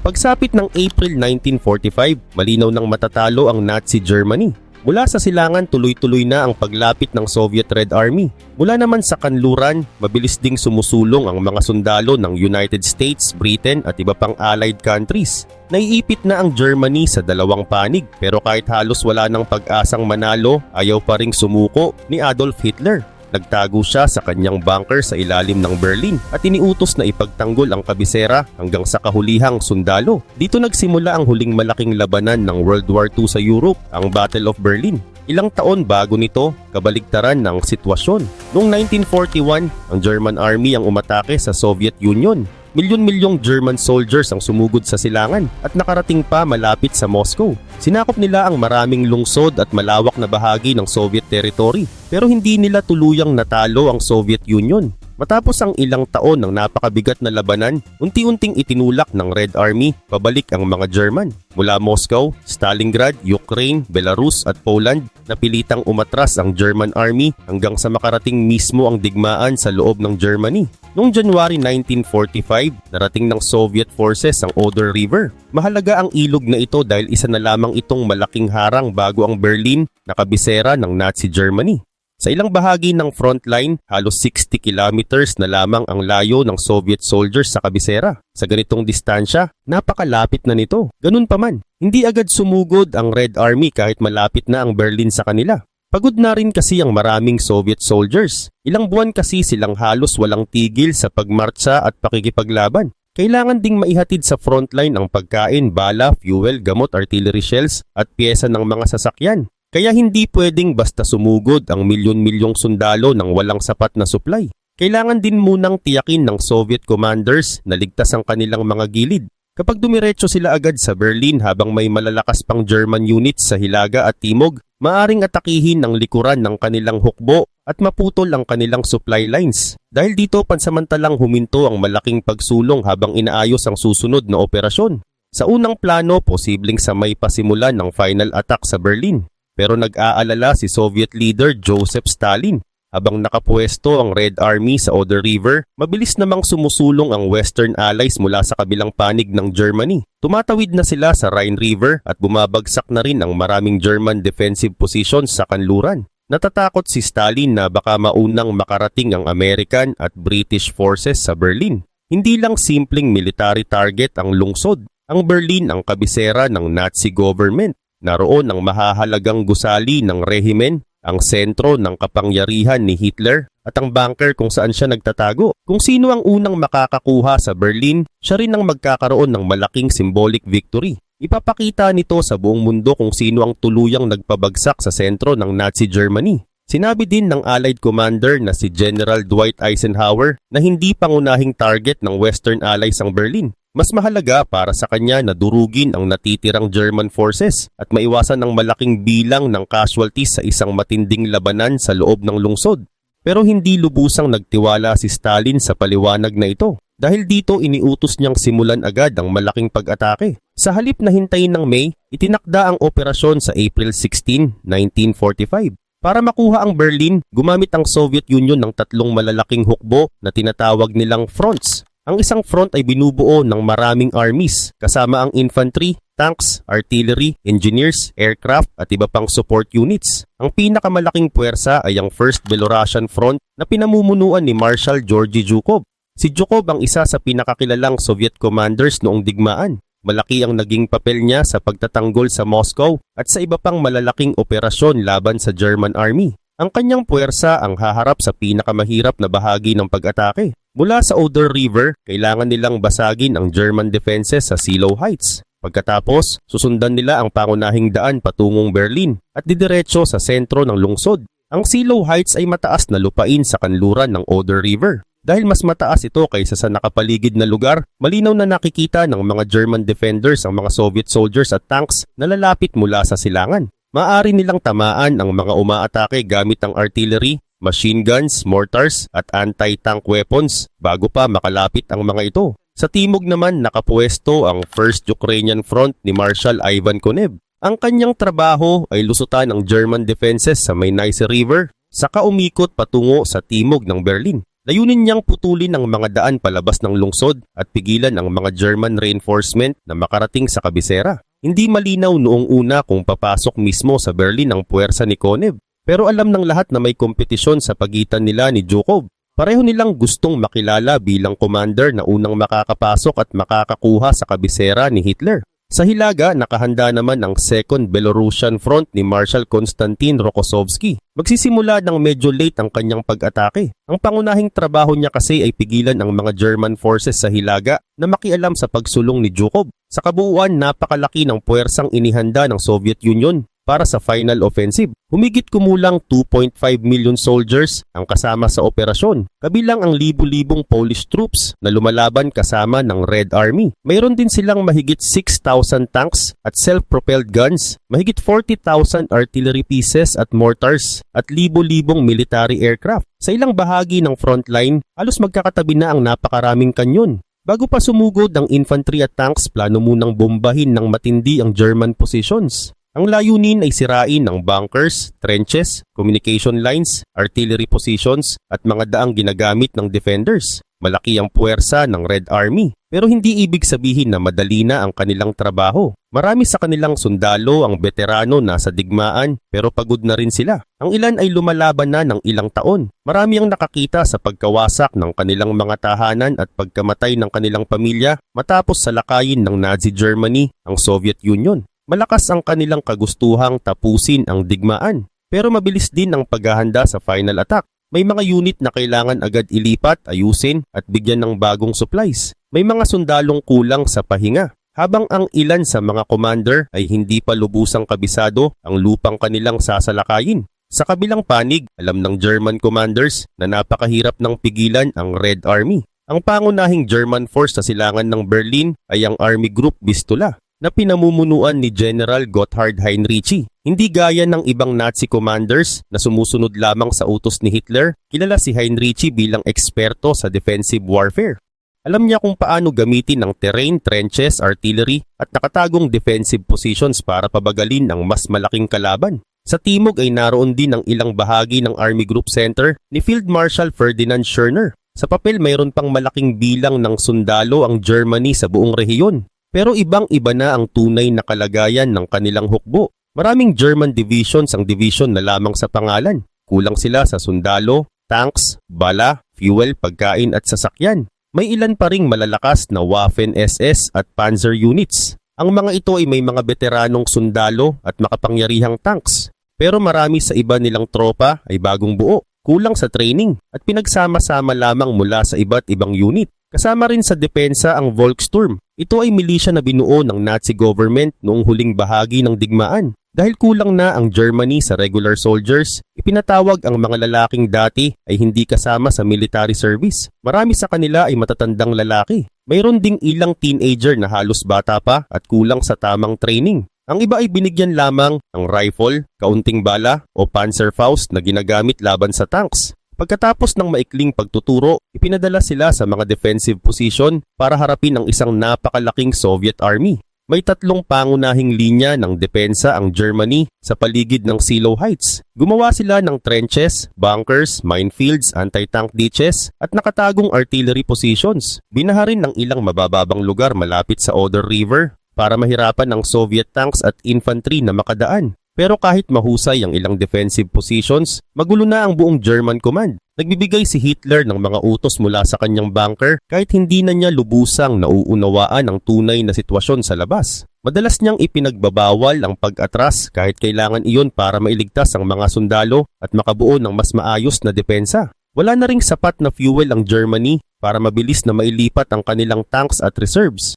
Pagsapit ng April 1945, malinaw nang matatalo ang Nazi Germany. Mula sa silangan, tuloy-tuloy na ang paglapit ng Soviet Red Army. Mula naman sa kanluran, mabilis ding sumusulong ang mga sundalo ng United States, Britain at iba pang allied countries. Naiipit na ang Germany sa dalawang panig, pero kahit halos wala ng pag-asang manalo, ayaw pa ring sumuko ni Adolf Hitler. Nagtago siya sa kanyang bunker sa ilalim ng Berlin at iniutos na ipagtanggol ang kabisera hanggang sa kahulihang sundalo. Dito nagsimula ang huling malaking labanan ng World War II sa Europe, ang Battle of Berlin. Ilang taon bago nito, kabaligtaran ng sitwasyon. Noong 1941, ang German Army ang umatake sa Soviet Union. Milyon-milyong German soldiers ang sumugod sa silangan at nakarating pa malapit sa Moscow. Sinakop nila ang maraming lungsod at malawak na bahagi ng Soviet territory, pero hindi nila tuluyang natalo ang Soviet Union. Matapos ang ilang taon ng napakabigat na labanan, unti-unting itinulak ng Red Army pabalik ang mga German. Mula Moscow, Stalingrad, Ukraine, Belarus at Poland, napilitang umatras ang German Army hanggang sa makarating mismo ang digmaan sa loob ng Germany. Noong January 1945, narating ng Soviet forces ang Oder River. Mahalaga ang ilog na ito dahil isa na lamang itong malaking harang bago ang Berlin na kabisera ng Nazi Germany. Sa ilang bahagi ng frontline, halos 60 kilometers na lamang ang layo ng Soviet soldiers sa kabisera. Sa ganitong distansya, napakalapit na nito. Ganun pa man, hindi agad sumugod ang Red Army kahit malapit na ang Berlin sa kanila. Pagod na rin kasi ang maraming Soviet soldiers. Ilang buwan kasi silang halos walang tigil sa pagmartsa at pakikipaglaban. Kailangan ding maihatid sa frontline ang pagkain, bala, fuel, gamot, artillery shells at piyesa ng mga sasakyan. Kaya hindi pwedeng basta sumugod ang milyon-milyong sundalo ng walang sapat na supply. Kailangan din munang tiyakin ng Soviet commanders na ligtas ang kanilang mga gilid. Kapag dumiretso sila agad sa Berlin habang may malalakas pang German units sa Hilaga at Timog, maaring atakihin ang likuran ng kanilang hukbo at maputol ang kanilang supply lines. Dahil dito pansamantalang huminto ang malaking pagsulong habang inaayos ang susunod na operasyon. Sa unang plano, posibleng sa may pasimulan ng final attack sa Berlin. Pero nag-aalala si Soviet leader Joseph Stalin. Habang nakapwesto ang Red Army sa Oder River, mabilis namang sumusulong ang Western Allies mula sa kabilang panig ng Germany. Tumatawid na sila sa Rhine River at bumabagsak na rin ang maraming German defensive positions sa kanluran. Natatakot si Stalin na baka maunang makarating ang American at British forces sa Berlin. Hindi lang simpleng military target ang lungsod. Ang Berlin ang kabisera ng Nazi government. Naroon ang mahahalagang gusali ng rehimen, ang sentro ng kapangyarihan ni Hitler at ang bunker kung saan siya nagtatago. Kung sino ang unang makakakuha sa Berlin, siya rin ang magkakaroon ng malaking symbolic victory. Ipapakita nito sa buong mundo kung sino ang tuluyang nagpabagsak sa sentro ng Nazi Germany. Sinabi din ng Allied commander na si General Dwight Eisenhower na hindi pangunahing target ng Western Allies ang Berlin. Mas mahalaga para sa kanya na durugin ang natitirang German forces at maiwasan ang malaking bilang ng casualties sa isang matinding labanan sa loob ng lungsod. Pero hindi lubusang nagtiwala si Stalin sa paliwanag na ito. Dahil dito iniutos niyang simulan agad ang malaking pag-atake. Sa halip na hintayin ng May, itinakda ang operasyon sa April 16, 1945. Para makuha ang Berlin, gumamit ang Soviet Union ng tatlong malalaking hukbo na tinatawag nilang fronts. Ang isang front ay binubuo ng maraming armies, kasama ang infantry, tanks, artillery, engineers, aircraft at iba pang support units. Ang pinakamalaking puwersa ay ang First Belarusian Front na pinamumunuan ni Marshal Georgy Zhukov. Si Zhukov ang isa sa pinakakilalang Soviet commanders noong digmaan. Malaki ang naging papel niya sa pagtatanggol sa Moscow at sa iba pang malalaking operasyon laban sa German Army. Ang kanyang puwersa ang haharap sa pinakamahirap na bahagi ng pag-atake. Mula sa Oder River, kailangan nilang basagin ang German defenses sa Seelow Heights. Pagkatapos, susundan nila ang pangunahing daan patungong Berlin at didiretso sa sentro ng lungsod. Ang Seelow Heights ay mataas na lupain sa kanluran ng Oder River. Dahil mas mataas ito kaysa sa nakapaligid na lugar, malinaw na nakikita ng mga German defenders ang mga Soviet soldiers at tanks na lalapit mula sa silangan. Maaari nilang tamaan ang mga umaatake gamit ang artillery, machine guns, mortars at anti-tank weapons bago pa makalapit ang mga ito. Sa timog naman nakapwesto ang First Ukrainian Front ni Marshal Ivan Konev. Ang kanyang trabaho ay lusutan ang German defenses sa may Neisse River, saka umikot patungo sa timog ng Berlin. Layunin niyang putulin ang mga daan palabas ng lungsod at pigilan ang mga German reinforcement na makarating sa kabisera. Hindi malinaw noong una kung papasok mismo sa Berlin ang puwersa ni Konev, pero alam ng lahat na may kompetisyon sa pagitan nila ni Zhukov. Pareho nilang gustong makilala bilang commander na unang makakapasok at makakakuha sa kabisera ni Hitler. Sa Hilaga, nakahanda naman ang Second Belarusian Front ni Marshal Konstantin Rokossovsky. Magsisimula ng medyo late ang kanyang pag-atake. Ang pangunahing trabaho niya kasi ay pigilan ang mga German forces sa Hilaga na makialam sa pagsulong ni Zhukov. Sa kabuuan, napakalaki ng puwersang inihanda ng Soviet Union para sa final offensive. Humigit kumulang 2.5 million soldiers ang kasama sa operasyon, kabilang ang libu-libong Polish troops na lumalaban kasama ng Red Army. Mayroon din silang mahigit 6,000 tanks at self-propelled guns, mahigit 40,000 artillery pieces at mortars, at libu-libong military aircraft. Sa ilang bahagi ng frontline, halos magkakatabi na ang napakaraming kanyon. Bago pa sumugod ang infantry at tanks, plano munang bombahin ng matindi ang German positions. Ang layunin ay sirain ang bunkers, trenches, communication lines, artillery positions at mga daang ginagamit ng defenders. Malaki ang puwersa ng Red Army, pero hindi ibig sabihin na madali na ang kanilang trabaho. Marami sa kanilang sundalo ang veterano na sa digmaan pero pagod na rin sila. Ang ilan ay lumalaban na ng ilang taon. Marami ang nakakita sa pagkawasak ng kanilang mga tahanan at pagkamatay ng kanilang pamilya matapos salakayin ng Nazi Germany ang Soviet Union. Malakas ang kanilang kagustuhang tapusin ang digmaan, pero mabilis din ang paghahanda sa final attack. May mga unit na kailangan agad ilipat, ayusin at bigyan ng bagong supplies. May mga sundalong kulang sa pahinga, habang ang ilan sa mga commander ay hindi pa lubusang kabisado ang lupang kanilang sasalakayin. Sa kabilang panig, alam ng German commanders na napakahirap ng pigilan ang Red Army. Ang pangunahing German force sa silangan ng Berlin ay ang Army Group Vistula, na pinamumunuan ni General Gotthard Heinrici. Hindi gaya ng ibang Nazi commanders na sumusunod lamang sa utos ni Hitler, kilala si Heinrici bilang eksperto sa defensive warfare. Alam niya kung paano gamitin ang terrain, trenches, artillery at nakatagong defensive positions para pabagalin ang mas malaking kalaban. Sa timog ay naroon din ang ilang bahagi ng Army Group Center ni Field Marshal Ferdinand Schörner. Sa papel mayroon pang malaking bilang ng sundalo ang Germany sa buong rehiyon. Pero ibang-iba na ang tunay na kalagayan ng kanilang hukbo. Maraming German divisions ang division na lamang sa pangalan. Kulang sila sa sundalo, tanks, bala, fuel, pagkain at sasakyan. May ilan pa ring malalakas na Waffen-SS at Panzer units. Ang mga ito ay may mga veteranong sundalo at makapangyarihang tanks. Pero marami sa iba nilang tropa ay bagong buo, kulang sa training at pinagsama-sama lamang mula sa iba't ibang unit. Kasama rin sa depensa ang Volkssturm. Ito ay milisya na binuo ng Nazi government noong huling bahagi ng digmaan. Dahil kulang na ang Germany sa regular soldiers, ipinatawag ang mga lalaking dati ay hindi kasama sa military service. Marami sa kanila ay matatandang lalaki. Mayroon ding ilang teenager na halos bata pa at kulang sa tamang training. Ang iba ay binigyan lamang ng rifle, kaunting bala o Panzerfaust na ginagamit laban sa tanks. Pagkatapos ng maikling pagtuturo, ipinadala sila sa mga defensive position para harapin ang isang napakalaking Soviet Army. May tatlong pangunahing linya ng depensa ang Germany sa paligid ng Seelow Heights. Gumawa sila ng trenches, bunkers, minefields, anti-tank ditches at nakatagong artillery positions. Binaharin ng ilang mabababang lugar malapit sa Oder River para mahirapan ang Soviet tanks at infantry na makadaan. Pero kahit mahusay ang ilang defensive positions, magulo na ang buong German command. Nagbibigay si Hitler ng mga utos mula sa kanyang bunker kahit hindi na niya lubusang nauunawaan ang tunay na sitwasyon sa labas. Madalas niyang ipinagbabawal ang pag-atras kahit kailangan iyon para mailigtas ang mga sundalo at makabuo ng mas maayos na depensa. Wala na ring sapat na fuel ang Germany para mabilis na mailipat ang kanilang tanks at reserves.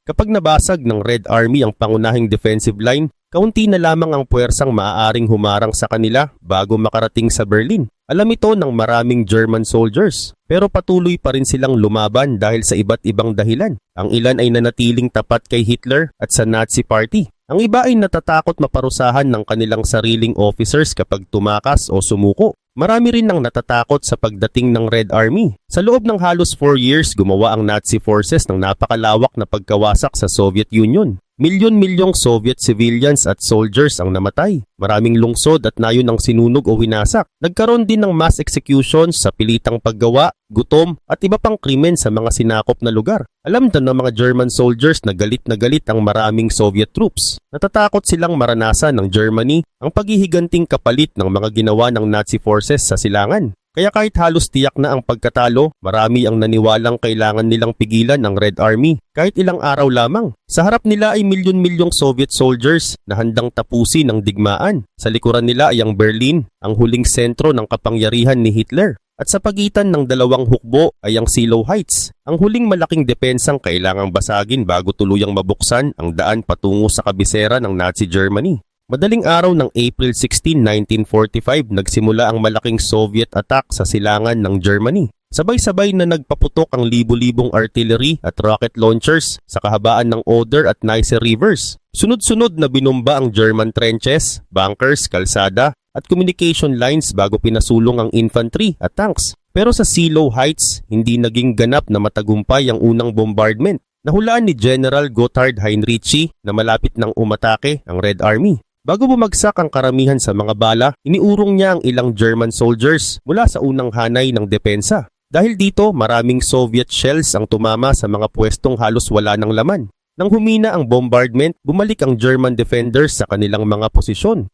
Kapag nabasag ng Red Army ang pangunahing defensive line, kaunti na lamang ang puwersang maaaring humarang sa kanila bago makarating sa Berlin. Alam ito ng maraming German soldiers, pero patuloy pa rin silang lumaban dahil sa iba't ibang dahilan. Ang ilan ay nanatiling tapat kay Hitler at sa Nazi Party. Ang iba ay natatakot maparusahan ng kanilang sariling officers kapag tumakas o sumuko. Marami rin nang natatakot sa pagdating ng Red Army. Sa loob ng halos 4 years, gumawa ang Nazi forces ng napakalawak na pagkawasak sa Soviet Union. Milyon-milyong Soviet civilians at soldiers ang namatay. Maraming lungsod at nayon ang sinunog o winasak. Nagkaroon din ng mass executions sa pilitang paggawa, gutom at iba pang krimen sa mga sinakop na lugar. Alam din ng mga German soldiers na galit ang maraming Soviet troops. Natatakot silang maranasan ng Germany ang paghihiganting kapalit ng mga ginawa ng Nazi forces sa silangan. Kaya kahit halos tiyak na ang pagkatalo, marami ang naniwalang kailangan nilang pigilan ang Red Army kahit ilang araw lamang. Sa harap nila ay milyon-milyong Soviet soldiers na handang tapusin ang digmaan. Sa likuran nila ay ang Berlin, ang huling sentro ng kapangyarihan ni Hitler. At sa pagitan ng dalawang hukbo ay ang Seelow Heights, ang huling malaking depensang kailangang basagin bago tuluyang mabuksan ang daan patungo sa kabisera ng Nazi Germany. Madaling araw ng April 16, 1945, nagsimula ang malaking Soviet attack sa silangan ng Germany. Sabay-sabay na nagpaputok ang libu-libong artillery at rocket launchers sa kahabaan ng Oder at Neisse Rivers. Sunod-sunod na binomba ang German trenches, bunkers, kalsada at communication lines bago pinasulong ang infantry at tanks. Pero sa Seelow Heights, hindi naging ganap na matagumpay ang unang bombardment. Nahulaan ni General Gotthard Heinrici na malapit nang umatake ang Red Army. Bago bumagsak ang karamihan sa mga bala, iniurong niya ang ilang German soldiers mula sa unang hanay ng depensa. Dahil dito, maraming Soviet shells ang tumama sa mga pwestong halos wala ng laman. Nang humina ang bombardment, bumalik ang German defenders sa kanilang mga posisyon.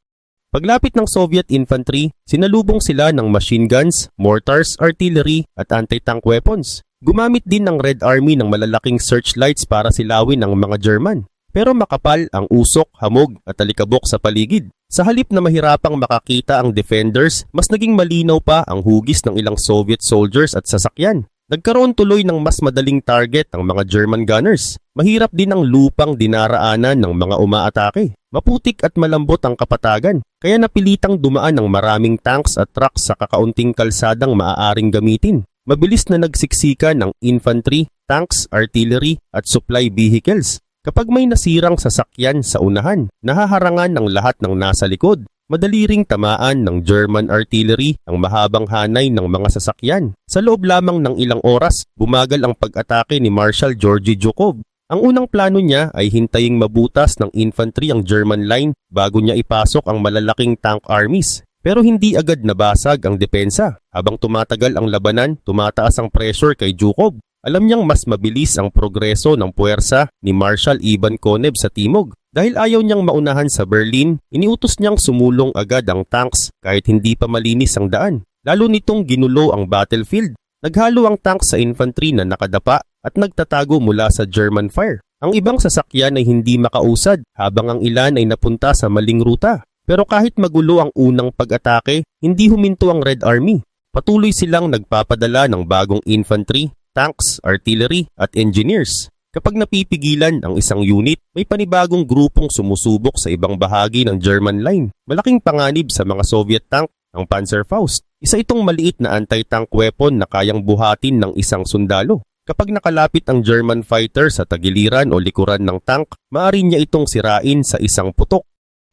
Paglapit ng Soviet infantry, sinalubong sila ng machine guns, mortars, artillery at anti-tank weapons. Gumamit din ng Red Army ng malalaking searchlights para silawin ang mga German. Pero makapal ang usok, hamog at alikabok sa paligid. Sa halip na mahirapang makakita ang defenders, mas naging malinaw pa ang hugis ng ilang Soviet soldiers at sasakyan. Nagkaroon tuloy ng mas madaling target ang mga German gunners. Mahirap din ang lupang dinaraanan ng mga umaatake. Maputik at malambot ang kapatagan, kaya napilitang dumaan ng maraming tanks at trucks sa kakaunting kalsadang maaaring gamitin. Mabilis na nagsiksikan ng infantry, tanks, artillery at supply vehicles. Kapag may nasirang sasakyan sa unahan, nahaharangan ng lahat ng nasa likod. Madali ring tamaan ng German artillery ang mahabang hanay ng mga sasakyan. Sa loob lamang ng ilang oras, bumagal ang pag-atake ni Marshal Georgy Zhukov. Ang unang plano niya ay hintaying mabutas ng infantry ang German line bago niya ipasok ang malalaking tank armies. Pero hindi agad nabasag ang depensa. Habang tumatagal ang labanan, tumataas ang pressure kay Zhukov. Alam niyang mas mabilis ang progreso ng puwersa ni Marshal Ivan Konev sa timog. Dahil ayaw niyang maunahan sa Berlin, iniutos niyang sumulong agad ang tanks kahit hindi pa malinis ang daan. Lalo nitong ginulo ang battlefield. Naghalo ang tanks sa infantry na nakadapa at nagtatago mula sa German fire. Ang ibang sasakyan ay hindi makausad habang ang ilan ay napunta sa maling ruta. Pero kahit magulo ang unang pag-atake, hindi huminto ang Red Army. Patuloy silang nagpapadala ng bagong infantry, tanks, artillery at engineers. Kapag napipigilan ang isang unit, may panibagong grupong sumusubok sa ibang bahagi ng German line. Malaking panganib sa mga Soviet tank ang Panzerfaust. Isa itong maliit na anti-tank weapon na kayang buhatin ng isang sundalo. Kapag nakalapit ang German fighter sa tagiliran o likuran ng tank, maaari niya itong sirain sa isang putok.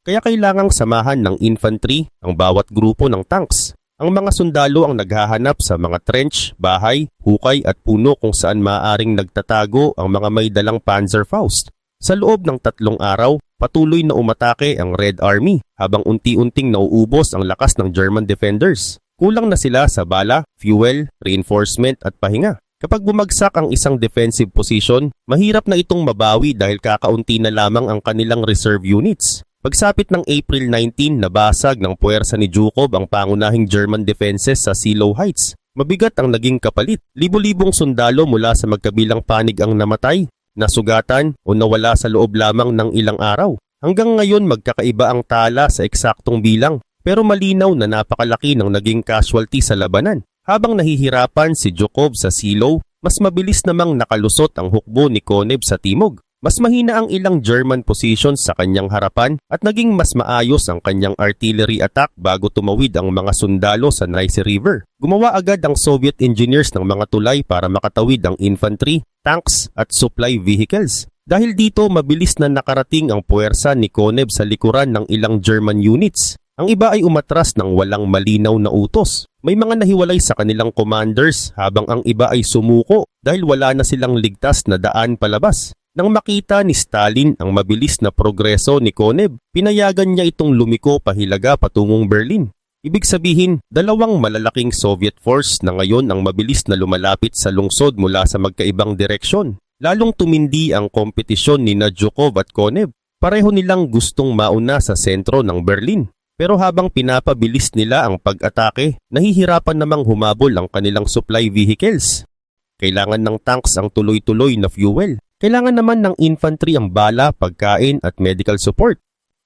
Kaya kailangang samahan ng infantry ang bawat grupo ng tanks. Ang mga sundalo ang naghahanap sa mga trench, bahay, hukay at puno kung saan maaaring nagtatago ang mga may dalang Panzerfaust. Sa loob ng 3 araw, patuloy na umatake ang Red Army habang unti-unting nauubos ang lakas ng German defenders. Kulang na sila sa bala, fuel, reinforcement at pahinga. Kapag bumagsak ang isang defensive position, mahirap na itong mabawi dahil kakaunti na lamang ang kanilang reserve units. Pagsapit ng April 19, nabasag ng puwersa ni Zhukov ang pangunahing German defenses sa Seelow Heights. Mabigat ang naging kapalit. Libo-libong sundalo mula sa magkabilang panig ang namatay, nasugatan o nawala sa loob lamang ng ilang araw. Hanggang ngayon magkakaiba ang tala sa eksaktong bilang, pero malinaw na napakalaki ng naging casualty sa labanan. Habang nahihirapan si Zhukov sa Seelow, mas mabilis namang nakalusot ang hukbo ni Konev sa timog. Mas mahina ang ilang German positions sa kanyang harapan at naging mas maayos ang kanyang artillery attack bago tumawid ang mga sundalo sa Neisse River. Gumawa agad ang Soviet engineers ng mga tulay para makatawid ang infantry, tanks at supply vehicles. Dahil dito mabilis na nakarating ang puwersa ni Konev sa likuran ng ilang German units. Ang iba ay umatras ng walang malinaw na utos. May mga nahiwalay sa kanilang commanders habang ang iba ay sumuko dahil wala na silang ligtas na daan palabas. Nang makita ni Stalin ang mabilis na progreso ni Konev, pinayagan niya itong lumiko pahilaga patungong Berlin. Ibig sabihin, dalawang malalaking Soviet force na ngayon ang mabilis na lumalapit sa lungsod mula sa magkaibang direksyon. Lalong tumindi ang kompetisyon ni Zhukov at Konev. Pareho nilang gustong mauna sa sentro ng Berlin. Pero habang pinapabilis nila ang pag-atake, nahihirapan namang humabol ang kanilang supply vehicles. Kailangan ng tanks ang tuloy-tuloy na fuel. Kailangan naman ng infantry ang bala, pagkain at medical support.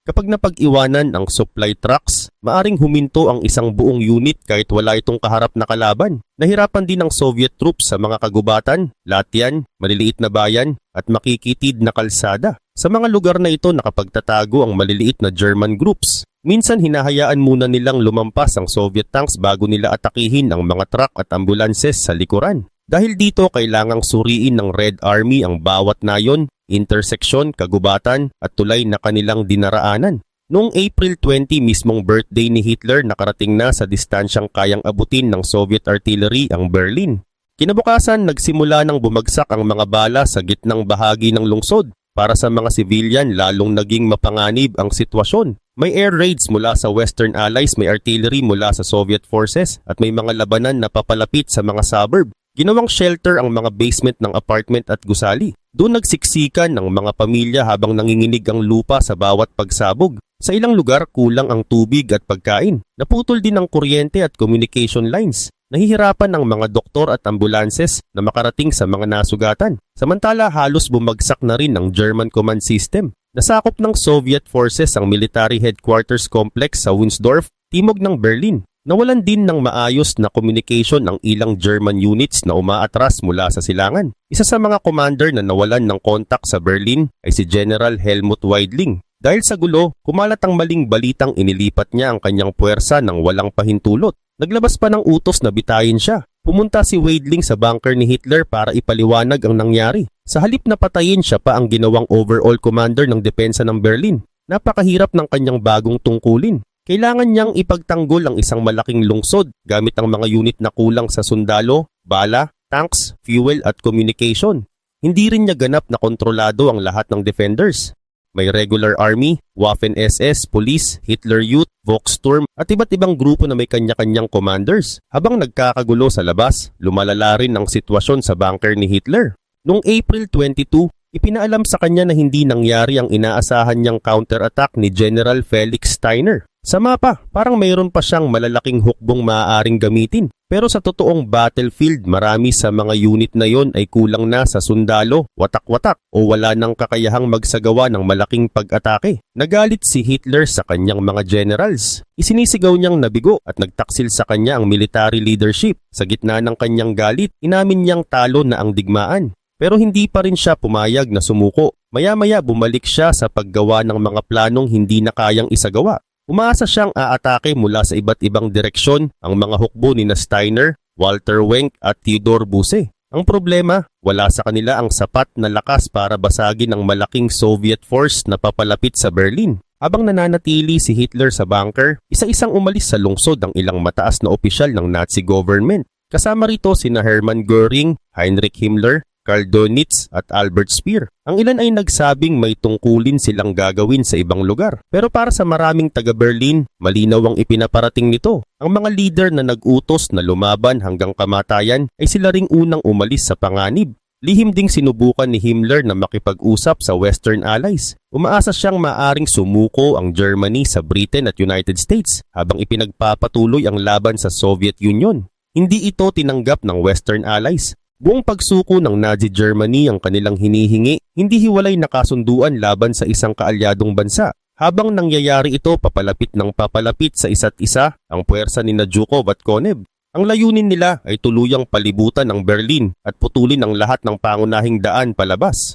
Kapag napag-iwanan ang supply trucks, maaring huminto ang isang buong unit kahit wala itong kaharap na kalaban. Nahirapan din ang Soviet troops sa mga kagubatan, latyan, maliliit na bayan at makikitid na kalsada. Sa mga lugar na ito nakapagtatago ang maliliit na German groups. Minsan hinahayaan muna nilang lumampas ang Soviet tanks bago nila atakihin ang mga truck at ambulanses sa likuran. Dahil dito kailangang suriin ng Red Army ang bawat nayon, interseksyon, kagubatan at tulay na kanilang dinaraanan. Noong April 20 mismong birthday ni Hitler nakarating na sa distansyang kayang abutin ng Soviet artillery ang Berlin. Kinabukasan nagsimula ng bumagsak ang mga bala sa gitnang bahagi ng lungsod. Para sa mga civilian lalong naging mapanganib ang sitwasyon. May air raids mula sa Western Allies, may artillery mula sa Soviet forces at may mga labanan na papalapit sa mga suburb. Ginawang shelter ang mga basement ng apartment at gusali. Doon nagsiksikan ng mga pamilya habang nanginginig ang lupa sa bawat pagsabog. Sa ilang lugar kulang ang tubig at pagkain. Naputol din ang kuryente at communication lines. Nahihirapan ang mga doktor at ambulanses na makarating sa mga nasugatan. Samantala halos bumagsak na rin ang German command system. Nasakop ng Soviet forces ang military headquarters complex sa Wunsdorf, timog ng Berlin. Nawalan din ng maayos na communication ang ilang German units na umaatras mula sa silangan. Isa sa mga commander na nawalan ng kontak sa Berlin ay si General Helmut Weidling. Dahil sa gulo, kumalat ang maling balitang inilipat niya ang kanyang puwersa ng walang pahintulot. Naglabas pa ng utos na bitayin siya. Pumunta si Weidling sa bunker ni Hitler para ipaliwanag ang nangyari. Sa halip na patayin siya pa ang ginawang overall commander ng depensa ng Berlin. Napakahirap ng kanyang bagong tungkulin. Kailangan niyang ipagtanggol ang isang malaking lungsod gamit ang mga unit na kulang sa sundalo, bala, tanks, fuel at communication. Hindi rin niya ganap na kontrolado ang lahat ng defenders. May regular army, Waffen-SS, police, Hitler Youth, Volkssturm at iba't ibang grupo na may kanya-kanyang commanders. Habang nagkakagulo sa labas, lumalala rin ang sitwasyon sa bunker ni Hitler. Noong April 22, ipinaalam sa kanya na hindi nangyari ang inaasahan niyang counterattack ni General Felix Steiner. Sa mapa, parang mayroon pa siyang malalaking hukbong maaaring gamitin. Pero sa totoong battlefield, marami sa mga unit na yon ay kulang na sa sundalo, watak-watak o wala nang kakayahang magsagawa ng malaking pag-atake. Nagalit si Hitler sa kanyang mga generals. Isinisigaw niyang nabigo at nagtaksil sa kanya ang military leadership. Sa gitna ng kanyang galit, inamin niyang talo na ang digmaan. Pero hindi pa rin siya pumayag na sumuko. Maya-maya bumalik siya sa paggawa ng mga planong hindi na kayang isagawa. Umaasa siyang aatake mula sa iba't ibang direksyon ang mga hukbo ni Steiner, Walter Wenck at Theodor Buse. Ang problema, wala sa kanila ang sapat na lakas para basagin ang malaking Soviet force na papalapit sa Berlin. Habang nananatili si Hitler sa bunker, isa-isang umalis sa lungsod ang ilang mataas na opisyal ng Nazi government. Kasama rito sina Hermann Göring, Heinrich Himmler, Karl Dönitz at Albert Speer. Ang ilan ay nagsabing may tungkulin silang gagawin sa ibang lugar. Pero para sa maraming taga-Berlin, malinaw ang ipinaparating nito. Ang mga leader na nag-utos na lumaban hanggang kamatayan ay sila ring unang umalis sa panganib. Lihim ding sinubukan ni Himmler na makipag-usap sa Western Allies. Umaasa siyang maaring sumuko ang Germany sa Britain at United States habang ipinagpapatuloy ang laban sa Soviet Union. Hindi ito tinanggap ng Western Allies. Buong pagsuko ng Nazi Germany ang kanilang hinihingi, hindi hiwalay na kasunduan laban sa isang kaalyadong bansa. Habang nangyayari ito papalapit ng papalapit sa isa't isa ang puwersa ni Zhukov at Konev. Ang layunin nila ay tuluyang palibutan ng Berlin at putulin ang lahat ng pangunahing daan palabas.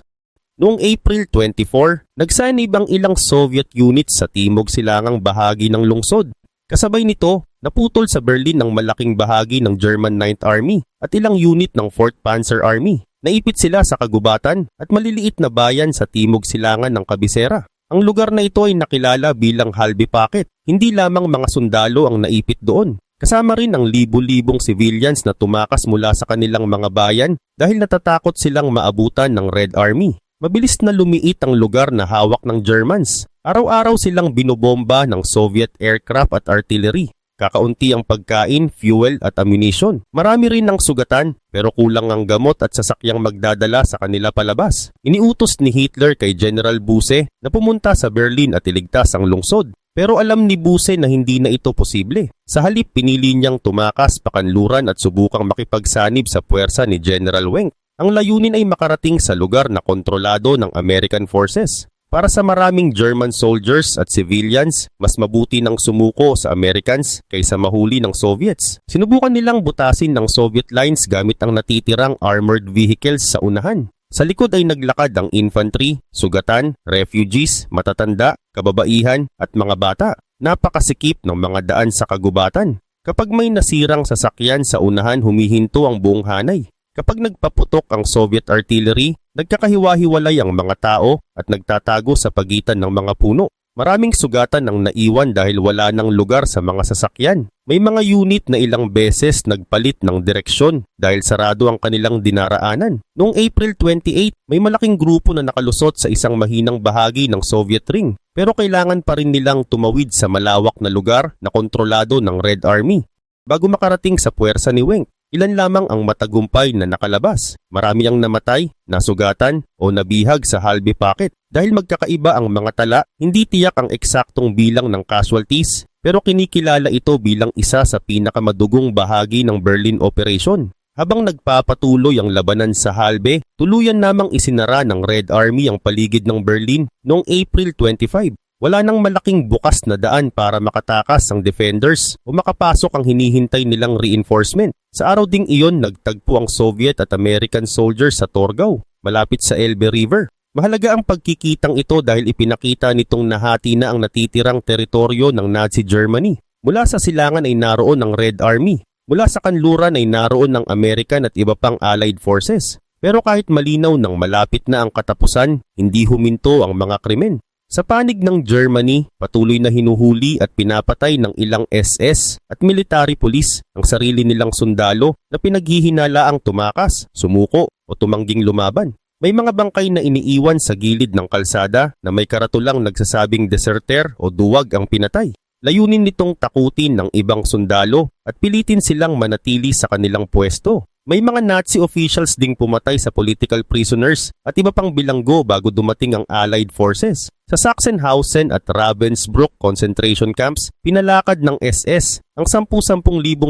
Noong April 24, nagsanib ang ilang Soviet units sa timog silangang bahagi ng lungsod. Kasabay nito, naputol sa Berlin ang malaking bahagi ng German 9th Army at ilang unit ng 4th Panzer Army. Naipit sila sa kagubatan at maliliit na bayan sa timog silangan ng kabisera. Ang lugar na ito ay nakilala bilang Halbi Pocket. Hindi lamang mga sundalo ang naipit doon. Kasama rin ang libu-libong civilians na tumakas mula sa kanilang mga bayan dahil natatakot silang maabutan ng Red Army. Mabilis na lumiit ang lugar na hawak ng Germans. Araw-araw silang binobomba ng Soviet aircraft at artillery. Kakaunti ang pagkain, fuel at ammunition. Marami rin ang sugatan pero kulang ang gamot at sasakyang magdadala sa kanila palabas. Iniutos ni Hitler kay General Busse na pumunta sa Berlin at iligtas ang lungsod. Pero alam ni Busse na hindi na ito posible. Sa halip pinili niyang tumakas pakanluran at subukang makipagsanib sa puwersa ni General Wenck. Ang layunin ay makarating sa lugar na kontrolado ng American forces. Para sa maraming German soldiers at civilians, mas mabuti nang sumuko sa Americans kaysa mahuli ng Soviets. Sinubukan nilang butasin ng Soviet lines gamit ang natitirang armored vehicles sa unahan. Sa likod ay naglakad ang infantry, sugatan, refugees, matatanda, kababaihan at mga bata. Napakasikip ng mga daan sa kagubatan. Kapag may nasirang sasakyan sa unahan, humihinto ang buong hanay. Kapag nagpaputok ang Soviet artillery, nagkakahiwa-hiwalay ang mga tao at nagtatago sa pagitan ng mga puno. Maraming sugatan ang naiwan dahil wala ng lugar sa mga sasakyan. May mga unit na ilang beses nagpalit ng direksyon dahil sarado ang kanilang dinaraanan. Noong April 28, may malaking grupo na nakalusot sa isang mahinang bahagi ng Soviet ring. Pero kailangan pa rin nilang tumawid sa malawak na lugar na kontrolado ng Red Army. Bago makarating sa puwersa ni Wenck, ilan lamang ang matagumpay na nakalabas. Marami ang namatay, nasugatan o nabihag sa Halbe Pocket. Dahil magkakaiba ang mga tala, hindi tiyak ang eksaktong bilang ng casualties, pero kinikilala ito bilang isa sa pinakamadugong bahagi ng Berlin Operation. Habang nagpapatuloy ang labanan sa Halbe, tuluyan namang isinara ng Red Army ang paligid ng Berlin noong April 25. Wala nang malaking bukas na daan para makatakas ang defenders o makapasok ang hinihintay nilang reinforcement. Sa araw ding iyon, nagtagpo ang Soviet at American soldiers sa Torgau, malapit sa Elbe River. Mahalaga ang pagkikitang ito dahil ipinakita nitong nahati na ang natitirang teritoryo ng Nazi Germany. Mula sa silangan ay naroon ang Red Army. Mula sa kanluran ay naroon ng American at iba pang Allied forces. Pero kahit malinaw nang malapit na ang katapusan, hindi huminto ang mga krimen. Sa panig ng Germany, patuloy na hinuhuli at pinapatay ng ilang SS at military police ang sarili nilang sundalo na pinaghihinalaang tumakas, sumuko o tumangging lumaban. May mga bangkay na iniiwan sa gilid ng kalsada na may karatulang nagsasabing deserter o duwag ang pinatay. Layunin nitong takutin ng ibang sundalo at pilitin silang manatili sa kanilang pwesto. May mga Nazi officials ding pumatay sa political prisoners at iba pang bilanggo bago dumating ang Allied forces. Sa Sachsenhausen at Ravensbrück concentration camps, pinalakad ng SS ang 10,000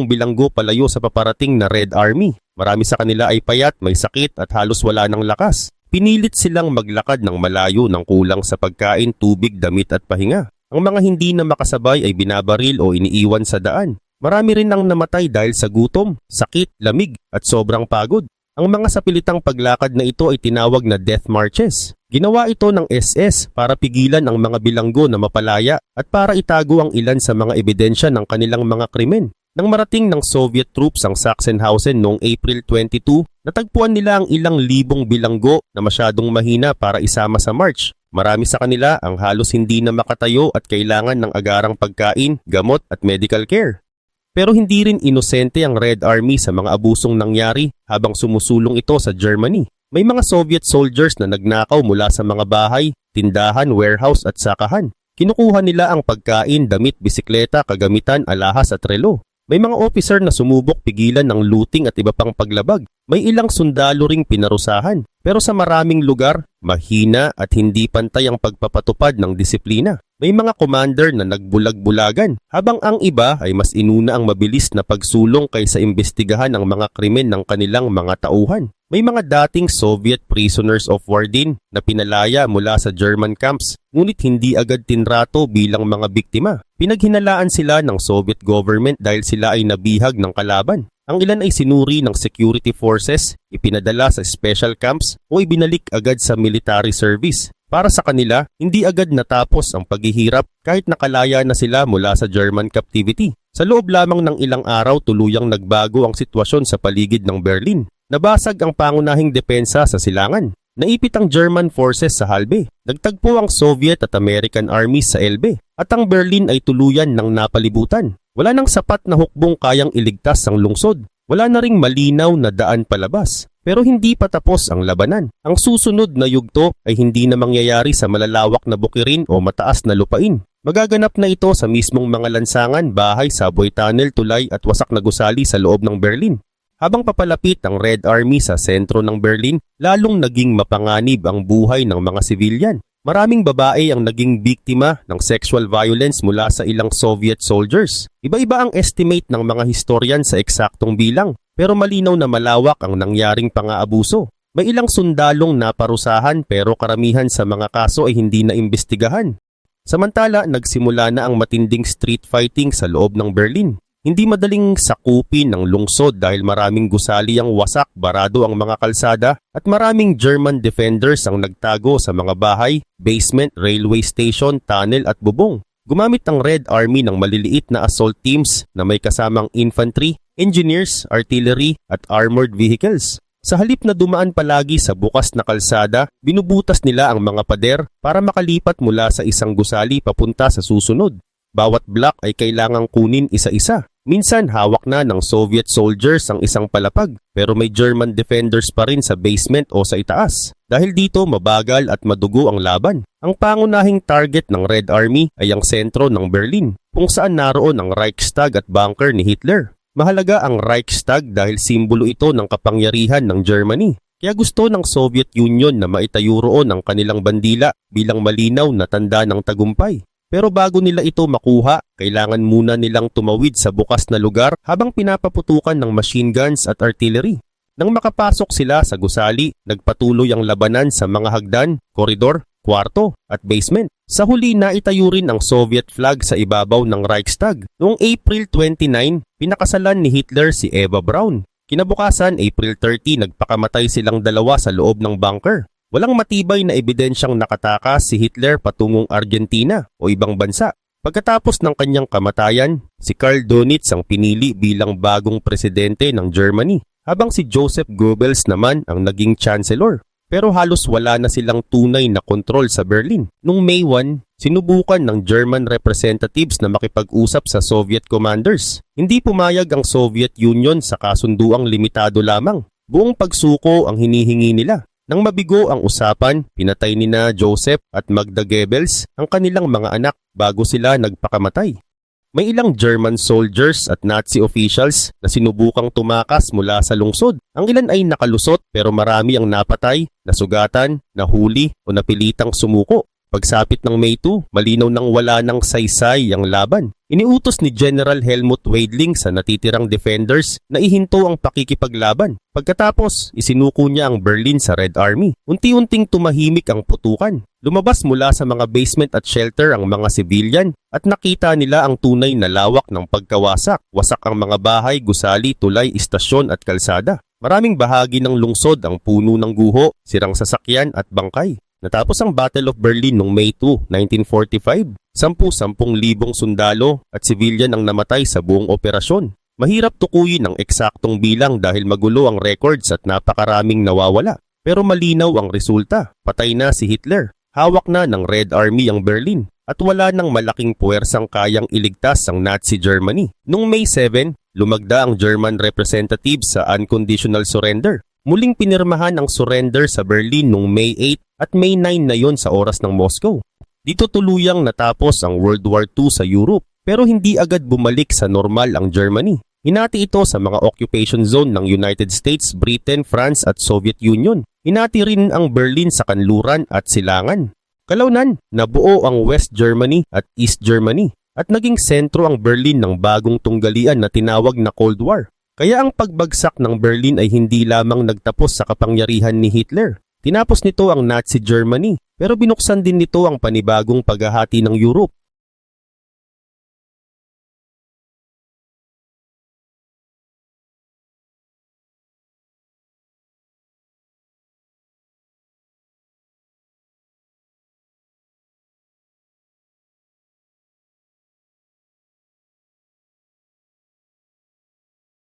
bilanggo palayo sa paparating na Red Army. Marami sa kanila ay payat, may sakit at halos wala ng lakas. Pinilit silang maglakad ng malayo ng kulang sa pagkain, tubig, damit at pahinga. Ang mga hindi na makasabay ay binabaril o iniiwan sa daan. Marami rin ang namatay dahil sa gutom, sakit, lamig at sobrang pagod. Ang mga sapilitang paglakad na ito ay tinawag na death marches. Ginawa ito ng SS para pigilan ang mga bilanggo na mapalaya at para itago ang ilan sa mga ebidensya ng kanilang mga krimen. Nang marating ng Soviet troops ang Sachsenhausen noong April 22, natagpuan nila ang ilang libong bilanggo na masyadong mahina para isama sa march. Marami sa kanila ang halos hindi na makatayo at kailangan ng agarang pagkain, gamot at medical care. Pero hindi rin inosente ang Red Army sa mga abusong nangyari habang sumusulong ito sa Germany. May mga Soviet soldiers na nagnakaw mula sa mga bahay, tindahan, warehouse at sakahan. Kinukuha nila ang pagkain, damit, bisikleta, kagamitan, alahas at relo. May mga officer na sumubok pigilan ng looting at iba pang paglabag. May ilang sundalo ring pinarusahan. Pero sa maraming lugar, mahina at hindi pantay ang pagpapatupad ng disiplina. May mga commander na nagbulag-bulagan, habang ang iba ay mas inuna ang mabilis na pagsulong kaysa imbestigahan ang mga krimen ng kanilang mga tauhan. May mga dating Soviet prisoners of war din na pinalaya mula sa German camps, ngunit hindi agad tinrato bilang mga biktima. Pinaghinalaan sila ng Soviet government dahil sila ay nabihag ng kalaban. Ang ilan ay sinuri ng security forces, ipinadala sa special camps o ibinalik agad sa military service. Para sa kanila, hindi agad natapos ang paghihirap kahit nakalaya na sila mula sa German captivity. Sa loob lamang ng ilang araw, tuluyang nagbago ang sitwasyon sa paligid ng Berlin. Nabasag ang pangunahing depensa sa silangan. Naipit ang German forces sa Halbe. Nagtagpo ang Soviet at American armies sa Elbe. At ang Berlin ay tuluyan ng napalibutan. Wala nang sapat na hukbong kayang iligtas ang lungsod. Wala na ring malinaw na daan palabas. Pero hindi pa tapos ang labanan. Ang susunod na yugto ay hindi na mangyayari sa malalawak na bukirin o mataas na lupain. Magaganap na ito sa mismong mga lansangan, bahay, subway tunnel, tulay at wasak na gusali sa loob ng Berlin. Habang papalapit ang Red Army sa sentro ng Berlin, lalong naging mapanganib ang buhay ng mga sibilyan. Maraming babae ang naging biktima ng sexual violence mula sa ilang Soviet soldiers. Iba-iba ang estimate ng mga historian sa eksaktong bilang, pero malinaw na malawak ang nangyaring pang-aabuso. May ilang sundalong naparusahan pero karamihan sa mga kaso ay hindi na imbestigahan. Samantala, nagsimula na ang matinding street fighting sa loob ng Berlin. Hindi madaling sakupin ng lungsod dahil maraming gusali ang wasak, barado ang mga kalsada at maraming German defenders ang nagtago sa mga bahay, basement, railway station, tunnel at bubong. Gumamit ang Red Army ng maliliit na assault teams na may kasamang infantry, engineers, artillery at armored vehicles. Sa halip na dumaan palagi sa bukas na kalsada, binubutas nila ang mga pader para makalipat mula sa isang gusali papunta sa susunod. Bawat block ay kailangang kunin isa-isa. Minsan hawak na ng Soviet soldiers ang isang palapag pero may German defenders pa rin sa basement o sa itaas. Dahil dito mabagal at madugo ang laban. Ang pangunahing target ng Red Army ay ang sentro ng Berlin kung saan naroon ang Reichstag at bunker ni Hitler. Mahalaga ang Reichstag dahil simbolo ito ng kapangyarihan ng Germany. Kaya gusto ng Soviet Union na maitayo roon ang kanilang bandila bilang malinaw na tanda ng tagumpay. Pero bago nila ito makuha, kailangan muna nilang tumawid sa bukas na lugar habang pinapaputukan ng machine guns at artillery. Nang makapasok sila sa gusali, nagpatuloy ang labanan sa mga hagdan, koridor, kwarto at basement. Sa huli naitayo rin ang Soviet flag sa ibabaw ng Reichstag. Noong April 29, pinakasalan ni Hitler si Eva Braun. Kinabukasan, April 30, nagpakamatay silang dalawa sa loob ng bunker. Walang matibay na ebidensyang nakatakas si Hitler patungong Argentina o ibang bansa. Pagkatapos ng kanyang kamatayan, si Karl Donitz ang pinili bilang bagong presidente ng Germany, habang si Joseph Goebbels naman ang naging chancellor. Pero halos wala na silang tunay na kontrol sa Berlin. Noong May 1, sinubukan ng German representatives na makipag-usap sa Soviet commanders. Hindi pumayag ang Soviet Union sa kasunduang limitado lamang. Buong pagsuko ang hinihingi nila. Nang mabigo ang usapan, pinatay nina Joseph at Magda Goebbels ang kanilang mga anak bago sila nagpakamatay. May ilang German soldiers at Nazi officials na sinubukang tumakas mula sa lungsod. Ang ilan ay nakalusot pero marami ang napatay, nasugatan, nahuli o napilitang sumuko. Pagsapit ng May 2, malinaw nang wala ng saysay ang laban. Iniutos ni General Helmut Weidling sa natitirang defenders na ihinto ang pakikipaglaban. Pagkatapos, isinuko niya ang Berlin sa Red Army. Unti-unting tumahimik ang putukan. Lumabas mula sa mga basement at shelter ang mga sibilyan at nakita nila ang tunay na lawak ng pagkawasak. Wasak ang mga bahay, gusali, tulay, istasyon at kalsada. Maraming bahagi ng lungsod ang puno ng guho, sirang sasakyan at bangkay. Natapos ang Battle of Berlin noong May 2, 1945. 10,000 sundalo at sibilyan ang namatay sa buong operasyon. Mahirap tukuyin ang eksaktong bilang dahil magulo ang records at napakaraming nawawala. Pero malinaw ang resulta. Patay na si Hitler. Hawak na ng Red Army ang Berlin. At wala nang malaking puwersang kayang iligtas ang Nazi Germany. Noong May 7, lumagda ang German representatives sa unconditional surrender. Muling pinirmahan ang surrender sa Berlin noong May 8 at May 9 na yon sa oras ng Moscow. Dito tuluyang natapos ang World War II sa Europe pero hindi agad bumalik sa normal ang Germany. Hinati ito sa mga occupation zone ng United States, Britain, France at Soviet Union. Hinati rin ang Berlin sa kanluran at silangan. Kalaunan, nabuo ang West Germany at East Germany at naging sentro ang Berlin ng bagong tunggalian na tinawag na Cold War. Kaya ang pagbagsak ng Berlin ay hindi lamang nagtapos sa kapangyarihan ni Hitler. Tinapos nito ang Nazi Germany, pero binuksan din nito ang panibagong paghahati ng Europe.